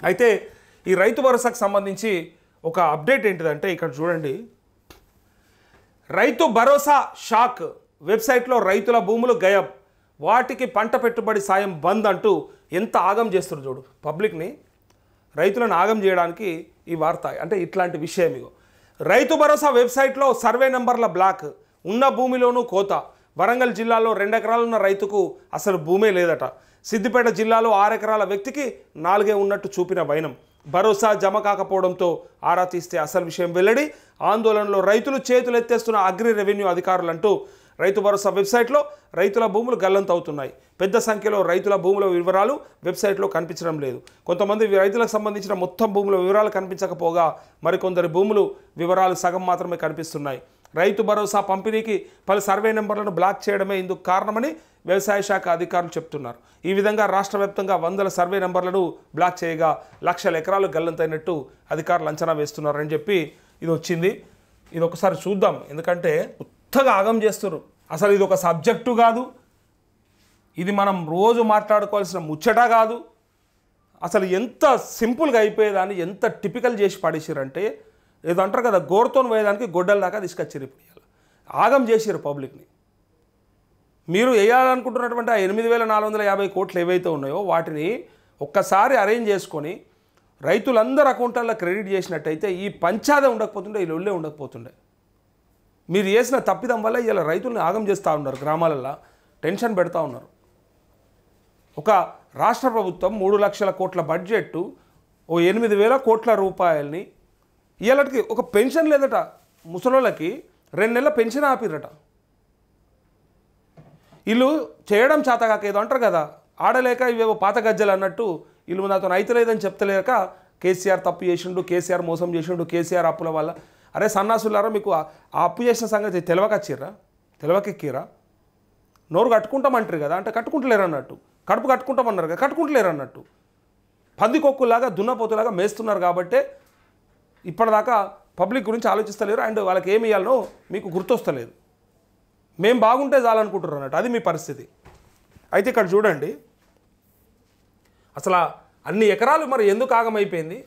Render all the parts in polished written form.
అయితే ఈ రైతు భరోసాకు సంబంధించి ఒక అప్డేట్ ఏంటిదంటే ఇక్కడ చూడండి, రైతు భరోసా షాక్, వెబ్సైట్లో రైతుల భూములు గయబ్, వాటికి పంట పెట్టుబడి సాయం బంద్ అంటూ ఎంత ఆగం చేస్తారు చూడు. పబ్లిక్ని, రైతులను ఆగం చేయడానికి ఈ వార్త. అంటే ఇట్లాంటి విషయం ఇగో, రైతు భరోసా వెబ్సైట్లో సర్వే నెంబర్ల బ్లాక్, ఉన్న భూమిలోనూ కోత. వరంగల్ జిల్లాలో 2 ఎకరాలున్న రైతుకు అసలు భూమే లేదట. సిద్దిపేట జిల్లాలో 6 ఎకరాల వ్యక్తికి 4 ఉన్నట్టు చూపిన వైనం. భరోసా జమ కాకపోవడంతో ఆరా తీస్తే అసలు విషయం వెల్లడి. ఆందోళనలో రైతులు చేతులెత్తేస్తున్న అగ్రి రెవెన్యూ అధికారులంటూ రైతు భరోసా వెబ్సైట్లో రైతుల భూములు గల్లంతవుతున్నాయి. పెద్ద సంఖ్యలో రైతుల భూముల వివరాలు వెబ్సైట్లో కనిపించడం లేదు. కొంతమంది రైతులకు సంబంధించిన మొత్తం భూముల వివరాలు కనిపించకపోగా మరికొందరి భూములు వివరాలు సగం మాత్రమే కనిపిస్తున్నాయి. రైతు భరోసా పంపిణీకి పలు సర్వే నెంబర్లను బ్లాక్ చేయడమే ఇందుకు కారణమని వ్యవసాయ శాఖ అధికారులు చెప్తున్నారు. ఈ విధంగా రాష్ట్ర వ్యాప్తంగా 100 సర్వే నెంబర్లను బ్లాక్ చేయగా లక్షల ఎకరాలు గల్లంతైనట్టు అధికారులు అంచనా వేస్తున్నారని చెప్పి ఇది వచ్చింది. ఇది ఒకసారి చూద్దాం, ఎందుకంటే ఉత్తగా ఆగం చేస్తున్నారు. అసలు ఇది ఒక సబ్జెక్టు కాదు, ఇది మనం రోజు మాట్లాడుకోవాల్సిన ముచ్చట కాదు. అసలు ఎంత సింపుల్గా అయిపోయేదాన్ని ఎంత టిపికల్ చేసి పడేసారంటే, ఏదో అంటారు కదా, గోరుతో పోయేదానికి గొడ్డల దాకా తీసుకొచ్చారు. ఇప్పుడు ఆగం చేసారు పబ్లిక్ని. మీరు వేయాలనుకుంటున్నటువంటి ఆ 8,450 కోట్లు ఏవైతే ఉన్నాయో వాటిని ఒక్కసారి అరేంజ్ చేసుకొని రైతులందరూ అకౌంట్లలో క్రెడిట్ చేసినట్టయితే ఈ పంచాదే ఉండకపోతుండే, ఈ లొల్లే ఉండకపోతుండే. మీరు చేసిన తప్పిదం వల్ల ఇలా రైతుల్ని ఆగం చేస్తూ ఉన్నారు, గ్రామాలలో టెన్షన్ పెడతా ఉన్నారు. ఒక రాష్ట్ర ప్రభుత్వం 3 లక్షల కోట్ల బడ్జెట్, ఓ 8,000 కోట్ల రూపాయలని ఇవాళకి ఒక పెన్షన్ లేదట. ముసలోళ్ళకి 2 నెలల పెన్షన్ ఆపిరట. వీళ్ళు చేయడం చేతగాక ఏదో అంటారు కదా, ఆడలేక ఇవేవో పాత గజ్జలు అన్నట్టు వీళ్ళు నాతో అయితే లేదని చెప్తలేక కేసీఆర్ తప్పు చేసిండు, కేసీఆర్ మోసం చేసిండు, కేసీఆర్ అప్పుల వల్ల. అరే సన్నాసులారా, మీకు ఆ అప్పు చేసిన సంగతి తెలవకెక్కిరా? నోరు కట్టుకుంటామంటారు కదా, అంటే కట్టుకుంటలేరు అన్నట్టు. కడుపు కట్టుకుంటామన్నారు కదా, కట్టుకుంటలేరు అన్నట్టు. పందికొక్కులాగా దున్నపోతులాగా మేస్తున్నారు. కాబట్టే ఇప్పటిదాకా పబ్లిక్ గురించి ఆలోచిస్తలేరు. అండ్ వాళ్ళకి ఏమి ఇవ్వాలనో మీకు గుర్తొస్తలేదు. మేము బాగుంటే చాలనుకుంటున్నారు అన్నట్టు. అది మీ పరిస్థితి. అయితే ఇక్కడ చూడండి, అసలు అన్ని ఎకరాలు మరి ఎందుకు ఆగమైపోయింది,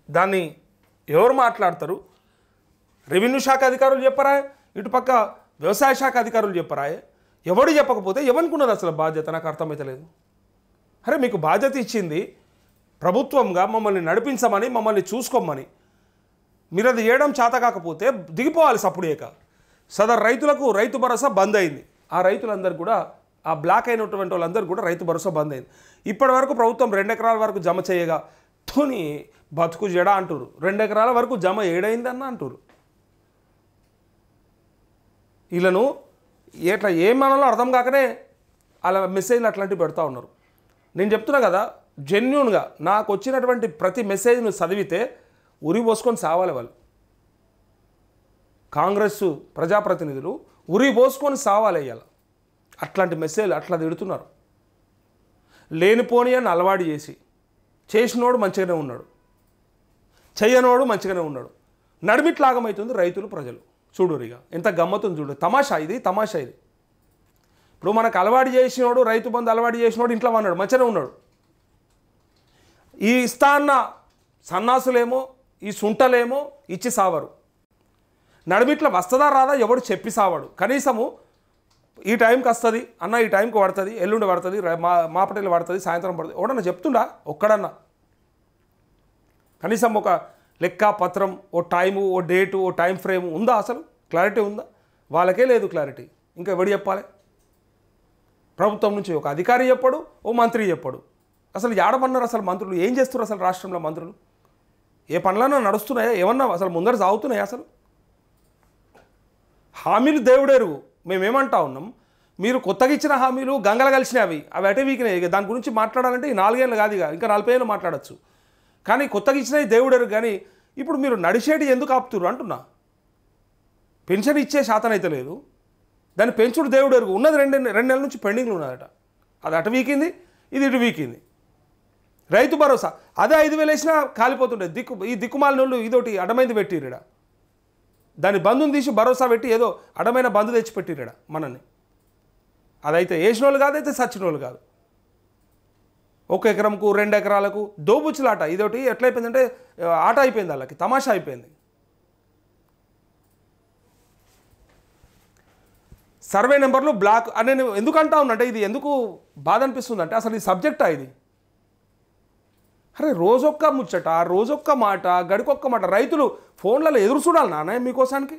దాన్ని ఎవరు మాట్లాడతారు? రెవెన్యూ శాఖ అధికారులు చెప్పరా, ఇటుపక్క వ్యవసాయ శాఖ అధికారులు చెప్పరా? ఎవడు చెప్పకపోతే ఎవనుకున్నది అసలు బాధ్యత? నాకు అర్థమవుతలేదు. అరే మీకు బాధ్యత ఇచ్చింది ప్రభుత్వంగా, మమ్మల్ని నడిపించమని, మమ్మల్ని చూసుకోమని. మీరు అది చేయడం చేత కాకపోతే దిగిపోవాలి సప్పుడేక. సదరు రైతులకు రైతు భరోసా బంద్ అయింది. ఆ రైతులందరూ కూడా, ఆ బ్లాక్ అయినటువంటి వాళ్ళందరూ కూడా రైతు భరోసా బంద్ అయింది. ఇప్పటి వరకు ప్రభుత్వం 2 ఎకరాల వరకు జమ చేయగా తుని బతుకు జడ అంటారు. 2 ఎకరాల వరకు జమ ఏడైందన్న అంటారు. వీళ్ళను ఎట్లా ఏమనాలో అర్థం కాకనే అలా మెసేజ్లు అట్లాంటివి పెడతా ఉన్నారు. నేను చెప్తున్నా కదా, జెన్యూన్గా నాకు వచ్చినటువంటి ప్రతి మెసేజ్ను చదివితే ఉరి పోసుకొని సావాలి వాళ్ళు. కాంగ్రెస్ ప్రజాప్రతినిధులు ఉరి పోసుకొని సావాలి అయ్యాల. అట్లాంటి మెసేజ్లు అట్లా తిడుతున్నారు. లేనిపోని అని అలవాటు చేసినోడు మంచిగానే ఉన్నాడు, చెయ్యనోడు మంచిగానే ఉన్నాడు. నడిమిట్లాగమవుతుంది రైతులు, ప్రజలు. చూడురిగా ఎంత గమ్మతుంది చూడు. తమాషా ఇది. ఇప్పుడు మనకు అలవాటు చేసినోడు, రైతు బంధు అలవాటు చేసినోడు ఇంట్లో ఉన్నాడు, మంచిగానే ఉన్నాడు. ఈ ఇస్తా అన్న సన్నాసులేమో, ఈ సుంటలేమో ఇచ్చి సావరు. నడిమిట్ల వస్తుందా రాదా ఎవడు చెప్పి సావాడు. కనీసము ఈ టైంకి వస్తుంది అన్న, ఈ టైంకి పడుతుంది, ఎల్లుండి పడుతుంది, మాపటేలు పడుతుంది, సాయంత్రం పడుతుంది, ఎవడన్నా చెప్తుండా? ఒక్కడన్నా కనీసం ఒక లెక్క పత్రం, ఓ టైము, ఓ డేటు, ఓ టైం ఫ్రేమ్ ఉందా? అసలు క్లారిటీ ఉందా? వాళ్ళకే లేదు క్లారిటీ. ఇంకా ఎవడు చెప్పాలి? ప్రభుత్వం నుంచి ఒక అధికారి చెప్పాడు, ఓ మంత్రి చెప్పాడు. అసలు ఏడమన్నారు అసలు మంత్రులు? ఏం చేస్తున్నారు అసలు రాష్ట్రంలో మంత్రులు? ఏ పనులన్నా నడుస్తున్నాయా? ఏమన్నా అసలు ముందర సాగుతున్నాయా? అసలు హామీలు దేవుడెరుగు. మేమేమంటా ఉన్నాం, మీరు కొత్తగా ఇచ్చిన హామీలు గంగల కలిసినవి, అవి అటే వీకినాయి. దాని గురించి మాట్లాడాలంటే ఈ 4 ఏళ్ళు కాదు, ఇంకా 40 ఏళ్ళు మాట్లాడచ్చు. కానీ కొత్తగా ఇచ్చినవి దేవుడెరుగు. కానీ ఇప్పుడు మీరు నడిచేటి ఎందుకు ఆపుతున్నారు అంటున్నా. పెన్షన్ ఇచ్చే శాతం అయితే లేదు, దాన్ని పెంచుడు దేవుడెరుగు. ఉన్నది 2 నెలల నుంచి పెండింగ్లు ఉన్నదట. అది అటు వీకింది, ఇది ఇటు వీకింది. రైతు భరోసా అదే 5,000 వేసినా కాలిపోతుండే. ఈ దిక్కుమాలినోళ్ళు ఇదోటి అడమైంది పెట్టిరడా. దాని బంధుని తీసి భరోసా పెట్టి ఏదో అడమైన బంధు తెచ్చి పెట్టిరడా మనల్ని. అదైతే వేసిన వాళ్ళు కాదు, అయితే సచ్చిన వాళ్ళు కాదు. 1 ఎకరంకు 2 ఎకరాలకు దోబుచ్చులాట. ఇదొకటి ఎట్లయిపోయిందంటే ఆట అయిపోయింది, వాళ్ళకి తమాషా అయిపోయింది. సర్వే నెంబర్లు బ్లాక్ అని నేను ఎందుకు అంటా ఉన్నంటే ఇది ఎందుకు బాధ అనిపిస్తుందంటే అసలు ఈ సబ్జెక్టా ఇది? అరే రోజొక్క ముచ్చట, రోజొక్క మాట, గడికొక్క మాట. రైతులు ఫోన్లలో ఎదురు చూడాలి నాన్న మీకోసానికి,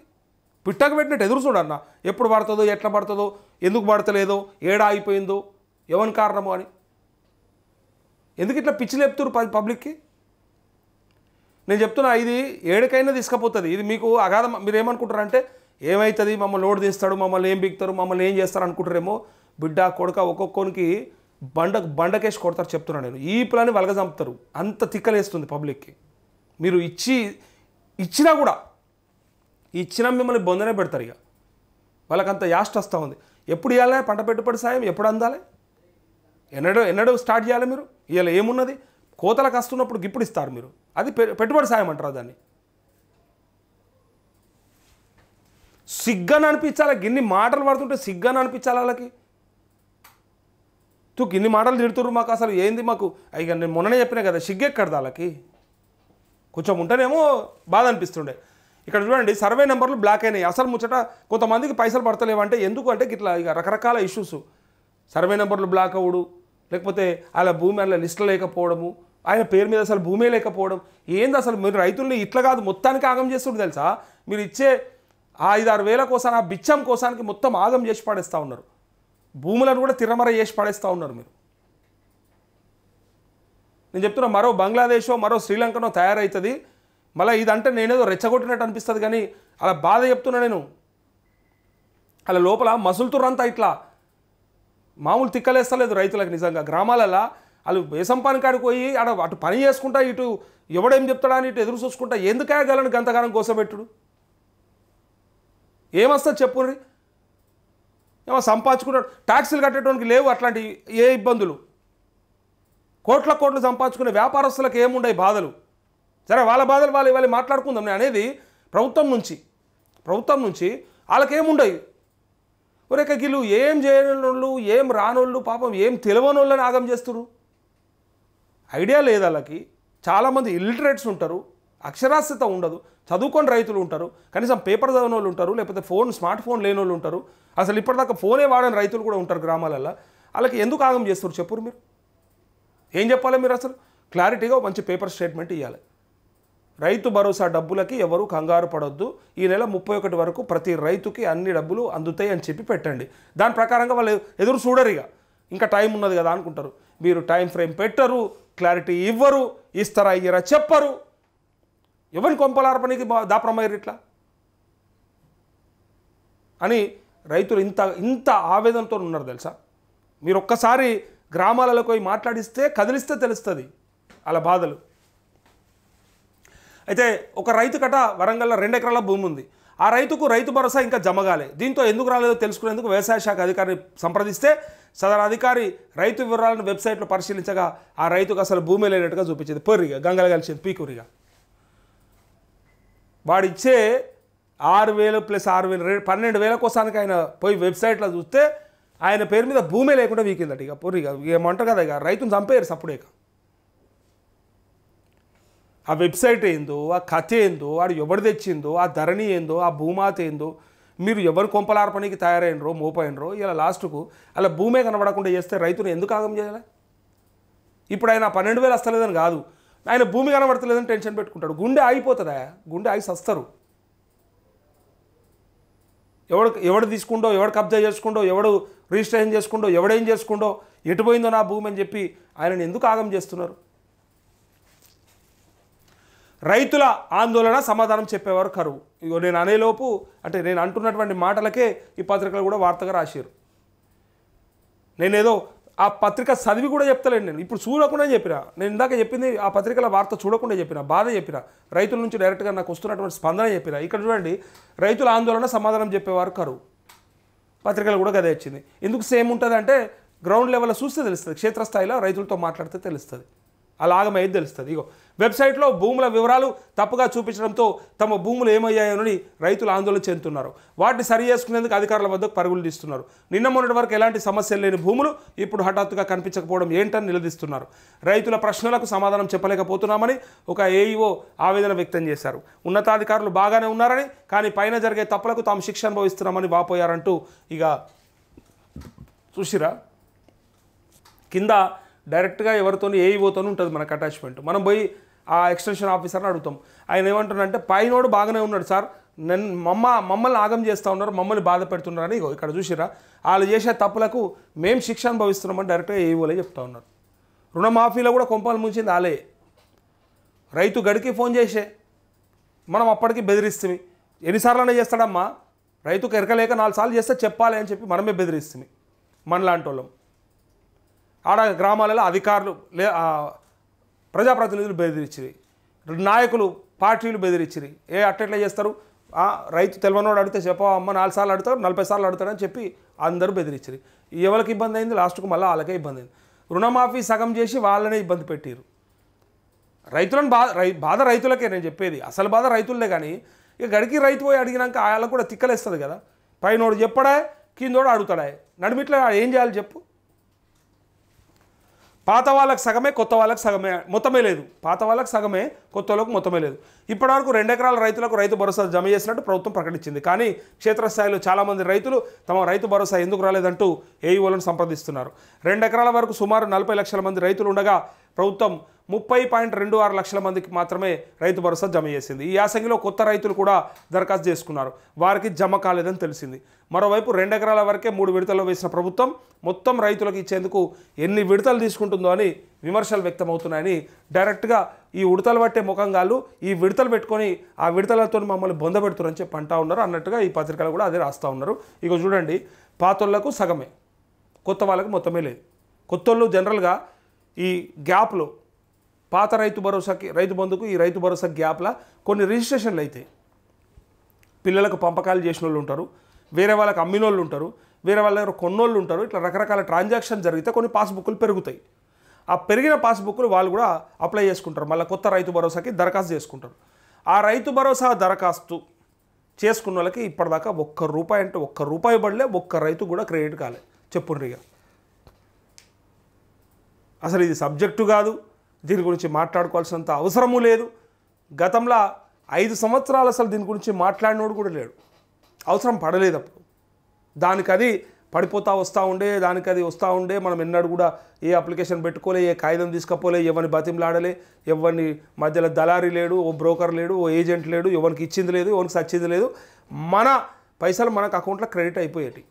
పిట్టకు పెట్టినట్టు ఎదురు చూడాలన్నా. ఎప్పుడు పడుతుందో, ఎట్లా పడుతుందో, ఎందుకు పడతలేదో, ఏడా అయిపోయిందో, ఎవరి కారణమో అని. ఎందుకు ఇట్లా పిచ్చి లేపుతురు పబ్లిక్కి? నేను చెప్తున్నా ఇది ఏడికైనా తీసుకుపోతుంది. ఇది మీకు అగాధం. మీరు ఏమనుకుంటారంటే ఏమవుతుంది, మమ్మల్ని లోడ్ తీస్తాడు, మమ్మల్ని ఏం బిగుతారు, మమ్మల్ని ఏం చేస్తారు అనుకుంటారేమో. బిడ్డ కొడుక ఒక్కొక్కరికి బండకేసి కొడతారు చెప్తున్నాను నేను. ఈ ప్లాన్ని వలగ చంపుతారు. అంత తిక్కలేస్తుంది పబ్లిక్కి. మీరు ఇచ్చినా కూడా ఇచ్చినా మిమ్మల్ని బొందనే పెడతారు. ఇక వాళ్ళకంత యాస్ట్ వస్తూ ఉంది. ఎప్పుడు ఇవ్వాలి పంట పెట్టుబడి సాయం, ఎప్పుడు అందాలి, ఎన్నడూ స్టార్ట్ చేయాలి మీరు? ఇవాళ ఏమున్నది, కోతలకు వస్తున్నప్పుడు ఇప్పుడు ఇస్తారు మీరు. అది పెట్టుబడి సాయం అంటారు దాన్ని. సిగ్గని అనిపించాలి. గిన్ని మాటలు పడుతుంటే సిగ్గని అనిపించాలి వాళ్ళకి. గిన్ని మాటలు తిడుతుర్రు మాకు, అసలు ఏంది మాకు? ఇక నేను మొన్ననే చెప్పినా కదా, సిగ్గెక్కడదా వాళ్ళకి. కొంచెం ఉంటేనేమో బాధ అనిపిస్తుండే. ఇక్కడ చూడండి, సర్వే నెంబర్లు బ్లాక్ అయినాయి. అసలు ముచ్చట కొంతమందికి పైసలు పడతలేవంటే ఎందుకు అంటే ఇట్లా ఇక రకరకాల ఇష్యూస్. సర్వే నెంబర్లు బ్లాక్ అవ్వడు, లేకపోతే వాళ్ళ భూమి అలా లిస్టులో లేకపోవడము, ఆయన పేరు మీద అసలు భూమే లేకపోవడం. ఏంది అసలు? మీరు రైతుల్ని ఇట్లా కాదు మొత్తానికి ఆగం చేస్తుండే తెలుసా? మీరు ఇచ్చే 5-6 వేల కోసం, ఆ బిచ్చం కోసానికి మొత్తం ఆగం చేసి పడేస్తూ ఉన్నారు. భూములను కూడా తిరమర చేసి పడేస్తూ ఉన్నారు మీరు. నేను చెప్తున్నా, మరో బంగ్లాదేశో మరో శ్రీలంకనో తయారవుతుంది. మళ్ళీ ఇదంటే నేనేదో రెచ్చగొట్టినట్టు అనిపిస్తుంది, కానీ అలా బాధ చెప్తున్నా నేను. అలా లోపల మసులుతుర్రంతా ఇట్లా మామూలు తిక్కలేస్తలేదు రైతులకు. నిజంగా గ్రామాలలో వాళ్ళు వేసంపాని కాడికి పోయి అటు పని చేసుకుంటా, ఇటు ఎవడేం చెప్తాడా అని ఇటు ఎదురు చూసుకుంటా ఎందుకేగలను గంతగానం కోసపెట్టుడు? ఏమొస్తుంది చెప్పుర్రి? ఏమో సంపాదించుకుంటాడు. ట్యాక్సీలు కట్టేటోనికి లేవు అట్లాంటి ఏ ఇబ్బందులు. కోట్లు సంపాదించుకునే వ్యాపారస్తులకు ఏముండయి బాధలు. సరే, వాళ్ళ బాధలు వాళ్ళు మాట్లాడుకుందాం. నేను అనేది ప్రభుత్వం నుంచి వాళ్ళకేముండయి. ఒరేక గిల్లు ఏం చేయనోళ్ళు, ఏం రానోళ్ళు, పాపం ఏం తెలియని వాళ్ళని ఆగం చేస్తున్నారు. ఐడియా లేదు వాళ్ళకి. చాలామంది ఇల్లిటరేట్స్ ఉంటారు, అక్షరాస్యత ఉండదు, చదువుకొని రైతులు ఉంటారు, కనీసం పేపర్ చదివిన వాళ్ళు ఉంటారు, లేకపోతే స్మార్ట్ ఫోన్ లేని వాళ్ళు ఉంటారు, అసలు ఇప్పటిదాకా ఫోనే వాడని రైతులు కూడా ఉంటారు గ్రామాలలో. వాళ్ళకి ఎందుకు ఆగం చేస్తారు చెప్పురు? మీరు ఏం చెప్పాలి? మీరు అసలు క్లారిటీగా మంచి పేపర్ స్టేట్మెంట్ ఇవ్వాలి. రైతు భరోసా డబ్బులకి ఎవరు కంగారు పడొద్దు, ఈ నెల 31 వరకు ప్రతి రైతుకి అన్ని డబ్బులు అందుతాయి అని చెప్పి పెట్టండి. దాని ప్రకారంగా వాళ్ళు ఎదురు చూడరు. ఇంకా టైం ఉన్నది కదా అనుకుంటారు. మీరు టైం ఫ్రేమ్ పెట్టరు, క్లారిటీ ఇవ్వరు, ఇస్తారా ఇయ్యరా చెప్పరు. ఎవరిని కొంపలార్పణకి దాప్రమయ్యారు ఇట్లా అని రైతులు ఇంత ఆవేదనతో ఉన్నారు తెలుసా? మీరు ఒక్కసారి గ్రామాలకు పోయి మాట్లాడిస్తే, కదిలిస్తే తెలుస్తుంది అలా బాధలు. అయితే ఒక రైతు కట వరంగల్లో 2 ఎకరాల భూమి ఉంది. ఆ రైతుకు రైతు భరోసా ఇంకా జమగాలే. దీంతో ఎందుకు రాలేదో తెలుసుకునేందుకు వ్యవసాయ శాఖ అధికారిని సంప్రదిస్తే సదరు అధికారి రైతు వివరాలను వెబ్సైట్లో పరిశీలించగా ఆ రైతుకు అసలు భూమి లేనట్టుగా చూపించింది. పొర్రిగా గంగలు కలిసింది పీకురిగా. వాడిచ్చే 6,000 + 6,000 12,000 కోసానికి ఆయన పోయి వెబ్సైట్లో చూస్తే ఆయన పేరు మీద భూమే లేకుండా వీకిందట. ఇక పొర్రిగా ఏమంటారు కదా, ఇక రైతుని చంపేరు సప్పుడే. ఆ వెబ్సైట్ ఏందో, ఆ కథ ఏందో, వాడు ఎవడు తెచ్చిందో, ఆ ధరణి ఏందో, ఆ భూమాత ఏందో, మీరు ఎవరు కొంపలార్పణకి తయారైనరో మోపైనరో, ఇలా లాస్ట్కు అలా భూమే కనబడకుండా చేస్తే రైతును ఎందుకు ఆగం చేయాలి? ఇప్పుడు ఆయన 12,000 వస్తలేదని కాదు, ఆయన భూమి కనబడతలేదని టెన్షన్ పెట్టుకుంటాడు. గుండె ఆగిపోతుందా? గుండె ఆగి సస్తారు. ఎవడు తీసుకుండో, ఎవడు కబ్జా చేసుకుండో, ఎవడు రిజిస్ట్రేషన్ చేసుకుండో, ఎవడేం చేసుకుండో, ఎటు పోయిందో నా భూమి అని చెప్పి ఆయనను ఎందుకు ఆగం చేస్తున్నారు? రైతుల ఆందోళన సమాధానం చెప్పేవారు కరువు. ఇగో నేను అనేలోపు, అంటే నేను అంటున్నటువంటి మాటలకే ఈ పత్రికలు కూడా వార్తగా రాశారు. నేనేదో ఆ పత్రిక చదివి కూడా చెప్తలేను, నేను ఇప్పుడు చూడకుండా చెప్పిన. నేను ఇందాక చెప్పింది ఆ పత్రికల వార్త చూడకుండా చెప్పిన, బాధ చెప్పిన, రైతుల నుంచి డైరెక్ట్గా నాకు వస్తున్నటువంటి స్పందన చెప్పిన. ఇక్కడ చూడండి, రైతుల ఆందోళన సమాధానం చెప్పేవారు కరువు. పత్రికలు కూడా గదే వచ్చింది. ఎందుకు సేమ్ ఉంటుంది అంటే గ్రౌండ్ లెవెల్లో చూస్తే తెలుస్తుంది, క్షేత్రస్థాయిలో రైతులతో మాట్లాడితే తెలుస్తుంది. అలా ఆగమయ్యేది తెలుస్తుంది. ఇగో వెబ్సైట్లో భూముల వివరాలు తప్పుగా చూపించడంతో తమ భూములు ఏమయ్యాయోనని రైతులు ఆందోళన చెందుతున్నారు. వాటిని సరి చేసుకునేందుకు అధికారుల వద్దకు పరుగులు తీస్తున్నారు. నిన్న మొన్నటి వరకు ఎలాంటి సమస్యలు లేని భూములు ఇప్పుడు హఠాత్తుగా కనిపించకపోవడం ఏంటని నిలదీస్తున్నారు. రైతుల ప్రశ్నలకు సమాధానం చెప్పలేకపోతున్నామని ఒక ఏఈఓ ఆవేదన వ్యక్తం చేశారు. ఉన్నతాధికారులు బాగానే ఉన్నారని, కానీ పైన జరిగే తప్పులకు తాము శిక్ష అనుభవిస్తున్నామని వాపోయారంటూ ఇక చూసిరా కింద డైరెక్ట్గా ఎవరితోని ఏఈఓతోని ఉంటుంది మనకు అటాచ్మెంట్. మనం పోయి ఆ ఎక్స్టెన్షన్ ఆఫీసర్ని అడుగుతాం. ఆయన ఏమంటున్నారంటే పైనోడు బాగానే ఉన్నాడు సార్, మమ్మల్ని ఆగం చేస్తూ ఉన్నారు, మమ్మల్ని బాధ పెడుతున్నారని ఇక్కడ చూసిరా వాళ్ళు చేసే తప్పులకు మేము శిక్ష అనుభవిస్తున్నామని డైరెక్ట్గా ఏఈఓలే చెప్తా ఉన్నారు. రుణమాఫీలో కూడా కొంపలు ముంచింది ఆలే. రైతు గడికి ఫోన్ చేసే మనం అప్పటికి బెదిరిస్తుంది. ఎన్నిసార్లనే చేస్తాడమ్మా, రైతుకు ఎరకలేక 4 సార్లు చేస్తే చెప్పాలి అని చెప్పి మనమే బెదిరిస్తుంది. మనలాంటి వాళ్ళం ఆడ గ్రామాలలో అధికారులు ప్రజాప్రతినిధులు బెదిరించిరి, నాయకులు పార్టీలు బెదిరించిరి. అట్లా చేస్తారు, రైతు తెలివనోడు అడిగితే చెప్పవా అమ్మ 4 సార్లు అడుగుతారు 40 సార్లు అడుగుతారని చెప్పి అందరూ బెదిరించిరి. ఎవరికి ఇబ్బంది అయింది, లాస్ట్కు మళ్ళీ వాళ్ళకే ఇబ్బంది అయింది. రుణమాఫీ సగం చేసి వాళ్ళనే ఇబ్బంది పెట్టారు. రైతులను బాధ రైతులకే నేను చెప్పేది, అసలు బాధ రైతులే. కానీ ఇక గడికి రైతు పోయి అడిగినాక వాళ్ళకు కూడా తిక్కలేస్తుంది కదా. పైనోడు చెప్పడా, కిందోడు అడుగుతాడా, నడిమిట్లో ఏం చేయాలి చెప్పు. పాత వాళ్ళకి సగమే, కొత్త వాళ్ళకి సగమే, మొత్తమే లేదు. పాత వాళ్ళకి సగమే, కొత్త వాళ్ళకు మొత్తమే లేదు. ఇప్పటివరకు 2 ఎకరాల రైతులకు రైతు భరోసా జమ చేసినట్టు ప్రభుత్వం ప్రకటించింది. కానీ క్షేత్రస్థాయిలో చాలామంది రైతులు తమ రైతు భరోసా ఎందుకు రాలేదంటూ ఏఈఓలను సంప్రదిస్తున్నారు. 2 ఎకరాల వరకు సుమారు 40 లక్షల మంది రైతులు ఉండగా ప్రభుత్వం 30.26 లక్షల మందికి మాత్రమే రైతు భరోసా జమ చేసింది. ఈ యాసంగిలో కొత్త రైతులు కూడా దరఖాస్తు చేసుకున్నారు, వారికి జమ కాలేదని తెలిసింది. మరోవైపు 2 ఎకరాల వరకే 3 విడతల్లో వేసిన ప్రభుత్వం మొత్తం రైతులకు ఇచ్చేందుకు ఎన్ని విడతలు తీసుకుంటుందో అని విమర్శలు వ్యక్తమవుతున్నాయని డైరెక్ట్గా ఈ ఉడతలు పట్టే ముఖంగాళ్ళు ఈ విడతలు పెట్టుకొని ఆ విడతలతో మమ్మల్ని బొందబెడుతున్నారని చెప్పి అంటూ ఉన్నారు అన్నట్టుగా ఈ పత్రికలు కూడా అదే రాస్తూ ఉన్నారు. ఇక చూడండి, పాతోళ్లకు సగమే, కొత్త వాళ్ళకు మొత్తమే లేదు. కొత్తోళ్ళు జనరల్గా ఈ గ్యాప్లో పాత రైతు భరోసాకి రైతు బంధుకు ఈ రైతు భరోసా గ్యాప్లో కొన్ని రిజిస్ట్రేషన్లు అవుతాయి. పిల్లలకు పంపకాలు చేసిన వాళ్ళు ఉంటారు, వేరే వాళ్ళకి అమ్మిన వాళ్ళు ఉంటారు, వేరే వాళ్ళ దగ్గర కొన్నోళ్ళు ఉంటారు. ఇట్లా రకరకాల ట్రాన్సాక్షన్ జరిగితే కొన్ని పాస్బుక్లు పెరుగుతాయి. ఆ పెరిగిన పాస్బుక్లు వాళ్ళు కూడా అప్లై చేసుకుంటారు, మళ్ళీ కొత్త రైతు భరోసాకి దరఖాస్తు చేసుకుంటారు. ఆ రైతు భరోసా దరఖాస్తు చేసుకున్న వాళ్ళకి ఇప్పటిదాకా ₹1 అంటే ₹1 పడలే, ఒక్క రైతు కూడా క్రెడిట్ కాలే. చెప్పుండ్రు ఇక అసలు ఇది సబ్జెక్టు కాదు, దీని గురించి మాట్లాడుకోవాల్సినంత అవసరము లేదు. గతంలో 5 సంవత్సరాలు అసలు దీని గురించి మాట్లాడినోడు కూడా లేడు, అవసరం పడలేదు అప్పుడు. దానికి అది పడిపోతూ వస్తూ ఉండే, దానికి అది వస్తూ ఉండే. మనం ఎన్నడూ కూడా ఏ అప్లికేషన్ పెట్టుకోలే, ఏ కాగితం తీసుకపోలే, ఎవరిని బతిమలాడలే, ఎవరిని మధ్యలో దళారీ లేడు, ఓ బ్రోకర్ లేడు, ఓ ఏజెంట్ లేడు, ఎవరికి ఇచ్చింది లేదు, ఎవరికి సచ్చింది లేదు. మన పైసలు మనకు అకౌంట్లో క్రెడిట్ అయిపోయేటి.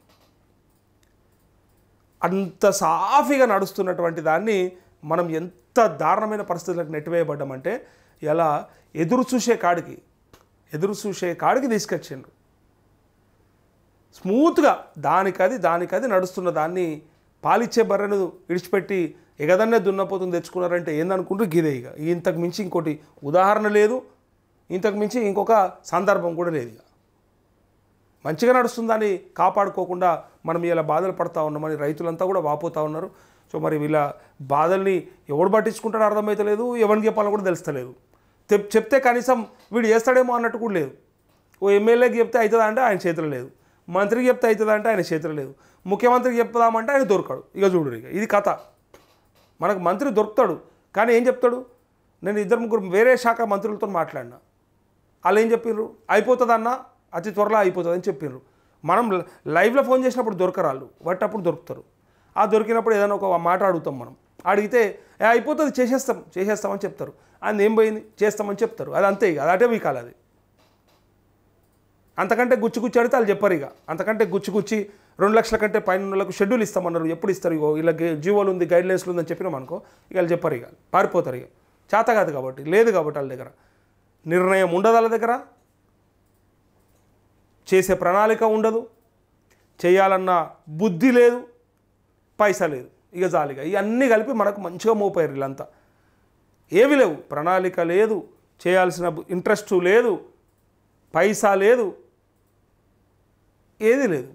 అంత సాఫీగా నడుస్తున్నటువంటి దాన్ని మనం ఎంత దారుణమైన పరిస్థితులకు నెట్టివేయబడ్డామంటే ఇలా ఎదురు చూసే కాడికి తీసుకొచ్చిండ్రు. స్మూత్గా దానికది నడుస్తున్న దాన్ని పాలిచ్చే బర్రెను విడిచిపెట్టి ఎగదన్నే దున్నపోతుంది తెచ్చుకున్నారంటే ఏందనుకుంటారు గిదే. ఇక ఇంతకు మించి ఇంకోటి ఉదాహరణ లేదు, ఇంతకు మించి ఇంకొక సందర్భం కూడా లేదు. ఇక మంచిగా నడుస్తుందని కాపాడుకోకుండా మనం ఇలా బాధలు పడుతూ ఉన్నామని రైతులంతా కూడా వాపోతూ ఉన్నారు. సో మరి వీళ్ళ బాధల్ని ఎవడు పట్టించుకుంటాడో అర్థమవుతలేదు, ఎవరికి చెప్పాలని కూడా తెలుస్తలేదు. చెప్తే కనీసం వీడు చేస్తాడేమో అన్నట్టు కూడా లేదు. ఓ ఎమ్మెల్యేకి చెప్తే అవుతుందా అంటే ఆయన చేతిలో లేదు, మంత్రికి చెప్తే అవుతుందా అంటే ఆయన చేతిలో లేదు, ముఖ్యమంత్రికి చెప్తామంటే ఆయన దొరకడు. ఇక చూడు, ఇక ఇది కథ. మనకు మంత్రి దొరుకుతాడు కానీ ఏం చెప్తాడు? నేను 2-3 వేరే శాఖ మంత్రులతో మాట్లాడినా, వాళ్ళు ఏం చెప్పిర్రు? అయిపోతుందన్న, అతి త్వరలో అయిపోతుందని చెప్పిర్రు. మనం లైవ్లో ఫోన్ చేసినప్పుడు దొరకరాళ్ళు, అప్పుడు దొరుకుతారు. ఆ దొరికినప్పుడు ఏదైనా ఒక మాట అడుగుతాం, మనం అడిగితే అయిపోతుంది చేసేస్తామని చెప్తారు. అది ఏం పోయింది, చేస్తామని చెప్తారు. అది అంతే, ఇక అదే వీకాలి. అది అంతకంటే గుచ్చి అడిగితే వాళ్ళు చెప్పరు. ఇక అంతకంటే గుచ్చి 2 లక్షల కంటే పైన వాళ్ళకు షెడ్యూల్ ఇస్తామన్నారు. ఎప్పుడు ఇస్తారు? ఇగో ఇలా జీవోలు ఉంది, గైడ్లైన్స్లు ఉందని చెప్పినాం అనుకో, ఇక వాళ్ళు చెప్పరు. ఇక పారిపోతారు. ఇక చేత కాదు కాబట్టి, లేదు కాబట్టి వాళ్ళ దగ్గర నిర్ణయం ఉండదు, వాళ్ళ దగ్గర చేసే ప్రణాళిక ఉండదు, చేయాలన్న బుద్ధి లేదు, పైసా లేదు. ఇక జాలిగా ఇవన్నీ కలిపి మనకు మంచిగా మోపారు వీళ్ళంతా. ఏవి లేవు, ప్రణాళిక లేదు, చేయాల్సిన ఇంట్రెస్ట్ లేదు, పైసా లేదు, ఏది లేదు.